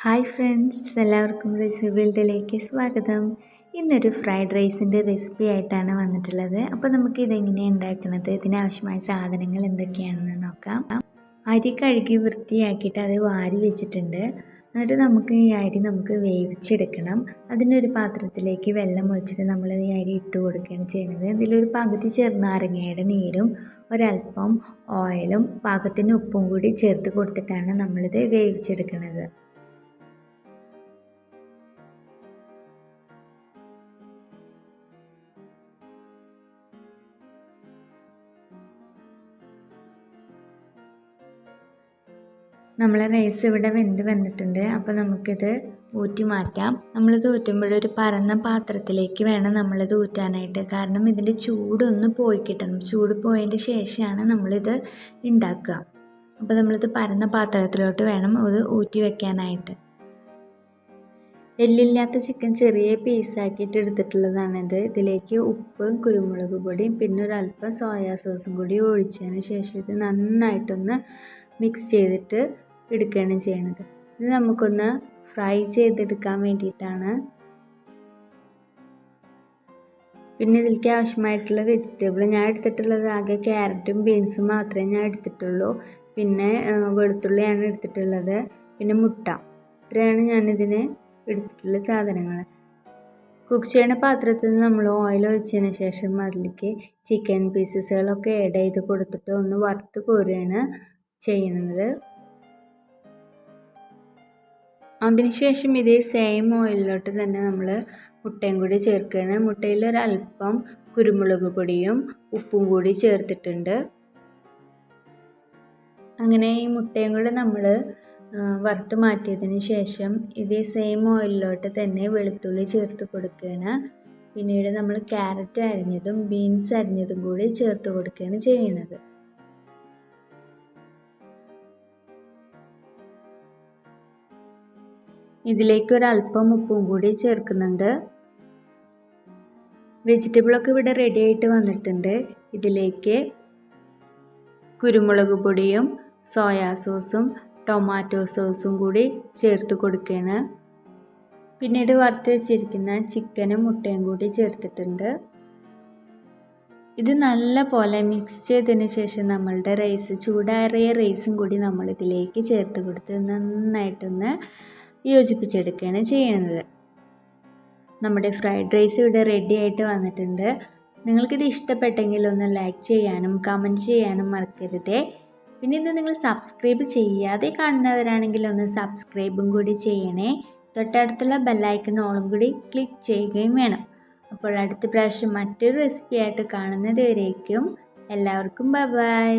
Hi friends, എല്ലാവർക്കും റൈസുവേൾഡിലേക്ക് സ്വാഗതം. ഇന്നൊരു ഫ്രൈഡ് റൈസിൻ്റെ റെസിപ്പി ആയിട്ടാണ് വന്നിട്ടുള്ളത്. അപ്പോൾ നമുക്ക് ഇതെങ്ങനെയാണ് ഉണ്ടാക്കുന്നത്, ഇതിനാവശ്യമായ സാധനങ്ങൾ എന്തൊക്കെയാണെന്ന് നോക്കാം. അരി കഴുകി വൃത്തിയാക്കിയിട്ട് അത് വാരി വെച്ചിട്ടുണ്ട്. എന്നിട്ട് നമുക്ക് ഈ അരി വേവിച്ചെടുക്കണം. അതിനൊരു പാത്രത്തിലേക്ക് വെള്ളം ഒഴിച്ചിട്ട് നമ്മൾ ഈ അരി ഇട്ട് കൊടുക്കുകയാണ് ചെയ്യുന്നത്. ഇതിലൊരു പകുതി ചെറുനാരങ്ങയുടെ നീരും ഒരല്പം ഓയിലും പാകത്തിന് ഉപ്പും കൂടി ചേർത്ത് കൊടുത്തിട്ടാണ് നമ്മളിത് വേവിച്ചെടുക്കുന്നത്. നമ്മളെ റൈസ് ഇവിടെ വെന്ത് വന്നിട്ടുണ്ട്. അപ്പോൾ നമുക്കിത് ഊറ്റി മാറ്റാം. നമ്മളിത് ഊറ്റുമ്പോഴൊരു പരന്ന പാത്രത്തിലേക്ക് വേണം നമ്മളിത് ഊറ്റാനായിട്ട്. കാരണം ഇതിൻ്റെ ചൂടൊന്ന് പോയി കിട്ടണം. ചൂട് പോയതിൻ്റെ ശേഷമാണ് നമ്മളിത് ഉണ്ടാക്കുക. അപ്പോൾ നമ്മളിത് പരന്ന പാത്രത്തിലോട്ട് വേണം ഇത് ഊറ്റി വെക്കാനായിട്ട്. എല്ലില്ലാത്ത ചിക്കൻ ചെറിയ പീസാക്കിയിട്ട് എടുത്തിട്ടുള്ളതാണിത്. ഇതിലേക്ക് ഉപ്പും കുരുമുളക് പൊടിയും പിന്നെ ഒരല്പം സോയാ സോസും കൂടി ഒഴിച്ചതിന് ശേഷം ഇത് നന്നായിട്ടൊന്ന് മിക്സ് ചെയ്തിട്ട് എടുക്കുകയാണ് ചെയ്യുന്നത്. ഇത് നമുക്കൊന്ന് ഫ്രൈ ചെയ്തെടുക്കാൻ വേണ്ടിയിട്ടാണ്. പിന്നെ ഇതിലേക്ക് ആവശ്യമായിട്ടുള്ള വെജിറ്റബിൾ ഞാൻ എടുത്തിട്ടുള്ളത് ആകെ ക്യാരറ്റും ബീൻസും മാത്രമേ ഞാൻ എടുത്തിട്ടുള്ളൂ. പിന്നെ വെളുത്തുള്ളിയാണ് എടുത്തിട്ടുള്ളത്, പിന്നെ മുട്ട. ഇത്രയാണ് ഞാനിതിന് എടുത്തിട്ടുള്ള സാധനങ്ങൾ. കുക്ക് ചെയ്യുന്ന പാത്രത്തിൽ നമ്മൾ ഓയിൽ ഒഴിച്ചതിന് ശേഷം അതിലേക്ക് ചിക്കൻ പീസസുകളൊക്കെ ആഡ് ചെയ്ത് കൊടുത്തിട്ട് ഒന്ന് വറുത്ത് കോരുകയാണ് ചെയ്യുന്നത്. അതിനുശേഷം ഇതേ സെയിം ഓയിലിലോട്ട് തന്നെ നമ്മൾ മുട്ടയും കൂടി ചേർക്കുകയാണ്. മുട്ടയിൽ ഒരല്പം കുരുമുളക് പൊടിയും ഉപ്പും കൂടി ചേർത്തിട്ടുണ്ട്. അങ്ങനെ ഈ മുട്ടയും കൂടി നമ്മൾ വറുത്ത് മാറ്റിയതിന് ശേഷം ഇതേ സെയിം ഓയിലിലോട്ട് തന്നെ വെളുത്തുള്ളി ചേർത്ത് കൊടുക്കുകയാണ്. പിന്നീട് നമ്മൾ ക്യാരറ്റ് അരിഞ്ഞതും ബീൻസ് അരിഞ്ഞതും കൂടി ചേർത്ത് കൊടുക്കുകയാണ് ചെയ്യുന്നത്. ഇതിലേക്ക് ഒരല്പം ഉപ്പും കൂടി ചേർക്കുന്നുണ്ട്. വെജിറ്റബിളൊക്കെ ഇവിടെ റെഡി ആയിട്ട് വന്നിട്ടുണ്ട്. ഇതിലേക്ക് കുരുമുളക് പൊടിയും സോയാ സോസും ടൊമാറ്റോ സോസും കൂടി ചേർത്ത് കൊടുക്കുകയാണ്. പിന്നീട് വറുത്ത് വെച്ചിരിക്കുന്ന ചിക്കനും മുട്ടയും കൂടി ചേർത്തിട്ടുണ്ട്. ഇത് നല്ല പോലെ മിക്സ് ചെയ്തതിന് ശേഷം നമ്മളുടെ റൈസ്, ചൂടാറിയ റൈസും കൂടി നമ്മൾ ഇതിലേക്ക് ചേർത്ത് കൊടുത്ത് നന്നായിട്ടൊന്ന് യോജിപ്പിച്ചെടുക്കുകയാണ് ചെയ്യുന്നത്. നമ്മുടെ ഫ്രൈഡ് റൈസ് ഇവിടെ റെഡി ആയിട്ട് വന്നിട്ടുണ്ട്. നിങ്ങൾക്കിത് ഇഷ്ടപ്പെട്ടെങ്കിൽ ഒന്ന് ലൈക്ക് ചെയ്യാനും കമൻറ്റ് ചെയ്യാനും മറക്കരുതേ. പിന്നെ ഇത് നിങ്ങൾ സബ്സ്ക്രൈബ് ചെയ്യാതെ കാണുന്നവരാണെങ്കിൽ ഒന്ന് സബ്സ്ക്രൈബും കൂടി ചെയ്യണേ. തൊട്ടടുത്തുള്ള ബെല്ലൈക്കൺ ഓളും കൂടി ക്ലിക്ക് ചെയ്യുകയും വേണം. അപ്പോൾ അടുത്ത പ്രാവശ്യം മറ്റൊരു റെസിപ്പി ആയിട്ട് കാണുന്നത് വരേക്കും എല്ലാവർക്കും ബൈ ബൈ.